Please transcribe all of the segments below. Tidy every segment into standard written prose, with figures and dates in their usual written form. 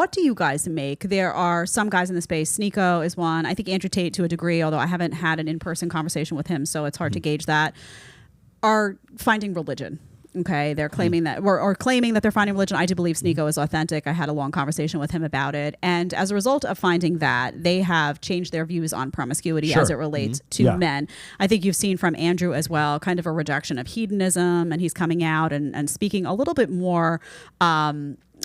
what do you guys make? There are some guys in the space. SNEAKO is one. I think Andrew Tate to a degree, although I haven't had an in-person conversation with him, so it's hard to gauge that, are finding religion. Okay, they're claiming that, or claiming that they're finding religion. I do believe SNEAKO is authentic. I had a long conversation with him about it. And as a result of finding that, they have changed their views on promiscuity as it relates to men. I think you've seen from Andrew as well, kind of a rejection of hedonism, and he's coming out and speaking a little bit more.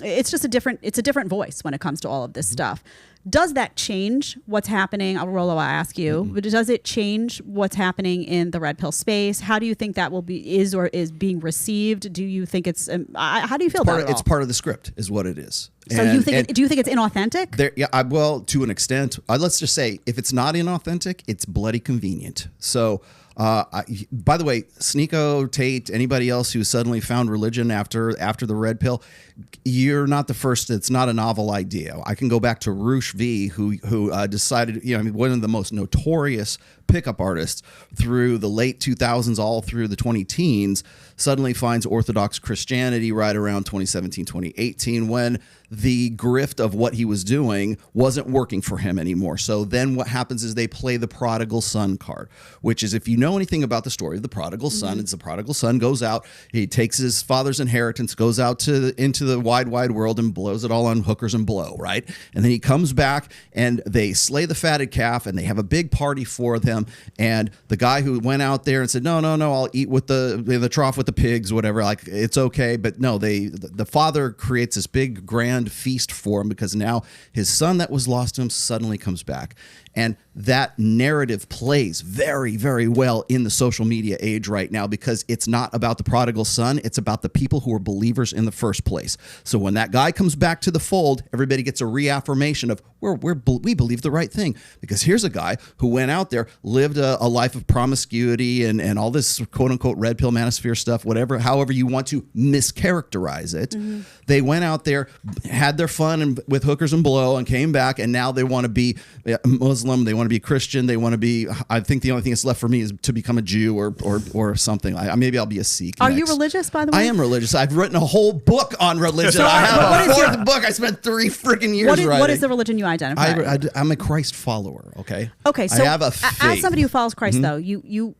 It's just a different voice when it comes to all of this stuff. Does that change what's happening? Rollo, I ask you, but does it change what's happening in the red pill space? How do you think that is being received? Do you think it's, how do you feel about it? It's part of the script is what it is. So do you think it's inauthentic? Well, to an extent. Let's just say if it's not inauthentic, it's bloody convenient. So, by the way, SNEAKO, Tate, anybody else who suddenly found religion after the red pill, you're not the first. It's not a novel idea. I can go back to Roosh V, who decided, one of the most notorious pickup artists through the late 2000s, all through the 20-teens, suddenly finds Orthodox Christianity right around 2017, 2018, when the grift of what he was doing wasn't working for him anymore. So then what happens is they play the prodigal son card, which is, if you know anything about the story of the prodigal son, it's the prodigal son goes out, he takes his father's inheritance, goes out into the wide world and blows it all on hookers and blow, right? And then he comes back and they slay the fatted calf and they have a big party for them. And the guy who went out there and said, no, I'll eat with the trough with the pigs, whatever, like, it's okay. But no, the father creates this big grand feast for him because now his son that was lost to him suddenly comes back. And that narrative plays very, very well in the social media age right now because it's not about the prodigal son. It's about the people who are believers in the first place. So when that guy comes back to the fold, everybody gets a reaffirmation of we believe the right thing. Because here's a guy who went out there, lived a life of promiscuity and all this quote unquote red pill manosphere stuff, however you want to mischaracterize it. They went out there, had their fun with hookers and blow and came back, and now they want to be Muslim. They want to be Christian. They want to be. I think the only thing that's left for me is to become a Jew or something. Maybe I'll be a Sikh. Are you religious, by the way? I am religious. I've written a whole book on religion. I have a fourth book. I spent 3 freaking years writing. What is the religion you identify? I'm a Christ follower. Okay. Okay. So I have a faith. As somebody who follows Christ, though,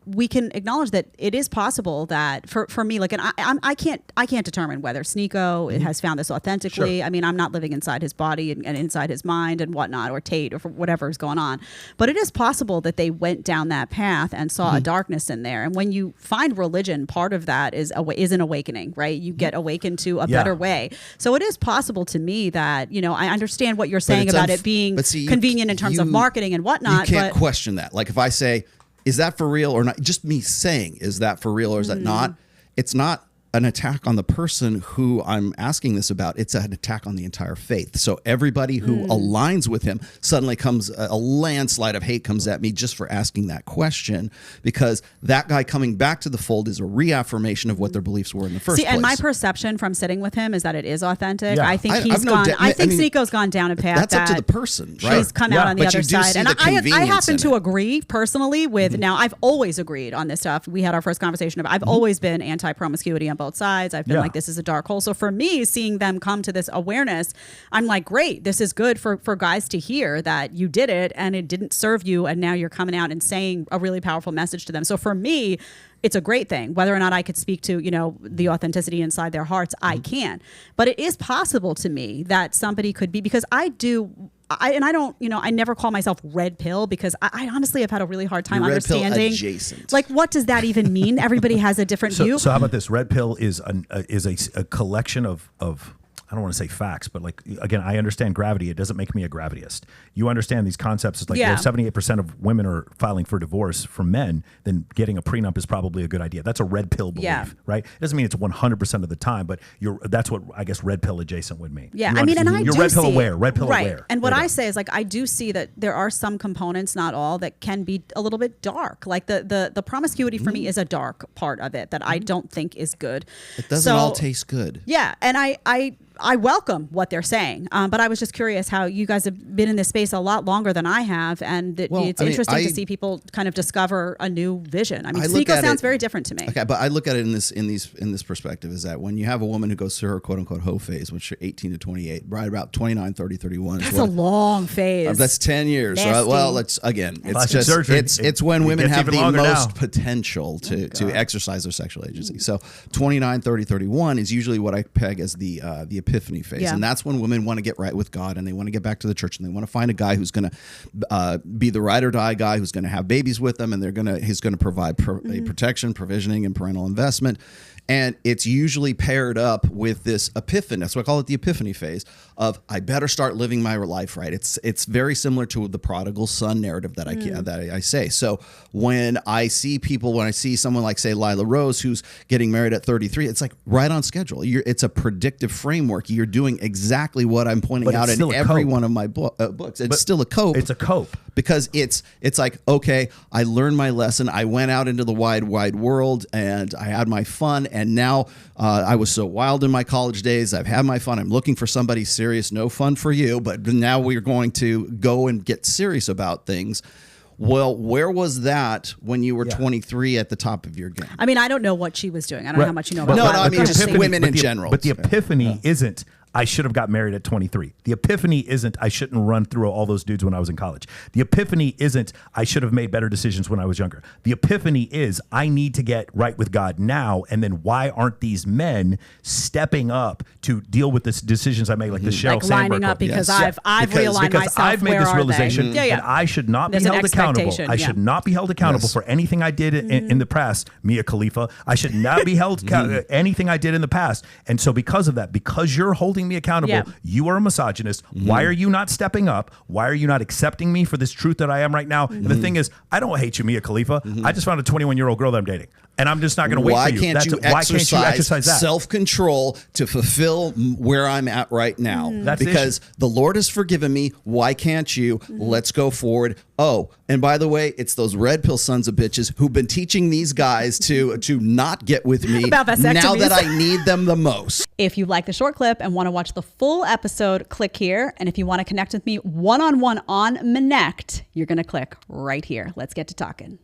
we can acknowledge that it is possible that for me, like, and I can't determine whether SNEAKO has found this authentically. I mean, I'm not living inside his body and inside his mind and whatnot, or Tate, or whatever is going on. But it is possible that they went down that path and saw a darkness in there. And when you find religion, part of that is an awakening, right? You get awakened to a better way. So it is possible to me that, I understand what you're saying about it being convenient in terms of marketing and whatnot. You can't question that. Like, if I say, is that for real or not? Just me saying, is that for real or is that not? It's not an attack on the person who I'm asking this about. It's an attack on the entire faith. So everybody who aligns with him suddenly comes, a landslide of hate comes at me just for asking that question, because that guy coming back to the fold is a reaffirmation of what their beliefs were in the first place. And my perception from sitting with him is that it is authentic. I think SNEAKO's gone down a path that's up to the person, right? He's come out on the other side. And I happen to agree personally with, now I've always agreed on this stuff. We had our first conversation I've always been anti-promiscuity on both sides. I've been like, this is a dark hole. So for me, seeing them come to this awareness, I'm like, great, this is good for guys to hear that you did it and it didn't serve you, and now you're coming out and saying a really powerful message to them. So for me, it's a great thing. Whether or not I could speak to, the authenticity inside their hearts, I can. But it is possible to me that somebody could be, because I never call myself red pill, because I honestly have had a really hard time understanding. Red pill adjacent. Like, what does that even mean? Everybody has a different view. So how about this? Red pill is a collection of I don't want to say facts, but like, again, I understand gravity. It doesn't make me a gravityist. You understand these concepts. It's like, well, 78% of women are filing for divorce from men, then getting a prenup is probably a good idea. That's a red pill belief, right? It doesn't mean it's 100% of the time, but that's what I guess red pill adjacent would mean. Yeah, you're red pill aware, red pill aware. And what I say is, like, I do see that there are some components, not all, that can be a little bit dark. Like the promiscuity for me is a dark part of it that I don't think is good. It doesn't all taste good. Yeah, and I welcome what they're saying. But I was just curious how you guys have been in this space a lot longer than I have. And it's interesting to see people kind of discover a new vision. I mean, SNEAKO sounds very different to me. Okay, but I look at it in this perspective is that when you have a woman who goes through her quote unquote hoe phase, which are 18 to 28, right about 29, 30, 31. That's a long phase. That's 10 years. Right? Well, it's Plastic just surgery. It's when women have the most now. potential to exercise their sexual agency. So 29, 30, 31 is usually what I peg as the epiphany phase. Yeah. And that's when women want to get right with God and they want to get back to the church and they want to find a guy who's going to be the ride or die guy who's going to have babies with them and he's going to provide protection, provisioning, and parental investment. And it's usually paired up with this epiphany. That's why I call it the epiphany phase of I better start living my life right. It's very similar to the prodigal son narrative that I say. So when I see someone like say Lila Rose who's getting married at 33, it's like right on schedule. It's a predictive framework. You're doing exactly what I'm pointing out in every one of my books. It's still a cope. It's a cope because it's like, okay, I learned my lesson. I went out into the wide world and I had my fun. And now I was so wild in my college days. I've had my fun. I'm looking for somebody serious. No fun for you. But now we're going to go and get serious about things. Well, where was that when you were 23 at the top of your game? I mean, I don't know what she was doing. I don't know how much you know about that. No, I mean, just women in general. But the epiphany isn't, I should have got married at 23. The epiphany isn't, I shouldn't run through all those dudes when I was in college. The epiphany isn't, I should have made better decisions when I was younger. The epiphany is, I need to get right with God now. And then why aren't these men stepping up to deal with the decisions I made, like the Sheryl like Sandberg lining up quote. because I've realigned myself. I've made this realization, and I should not be held accountable. I should not be held accountable for anything I did in the past. Mia Khalifa, I should not be held anything I did in the past. And so because of that, because you're holding me accountable, you are a misogynist. Why are you not stepping up? Why are you not accepting me for this truth that I am right now? And the thing is, I don't hate you, Mia Khalifa. I just found a 21-year-old girl that I'm dating. And I'm just not going to wait for you. Why can't you exercise that? Self-control to fulfill where I'm at right now? Because the Lord has forgiven me. Why can't you? Let's go forward. Oh, and by the way, it's those red pill sons of bitches who've been teaching these guys to not get with me now that I need them the most. If you like the short clip and want to watch the full episode, click here. And if you want to connect with me one-on-one on Connect, you're going to click right here. Let's get to talking.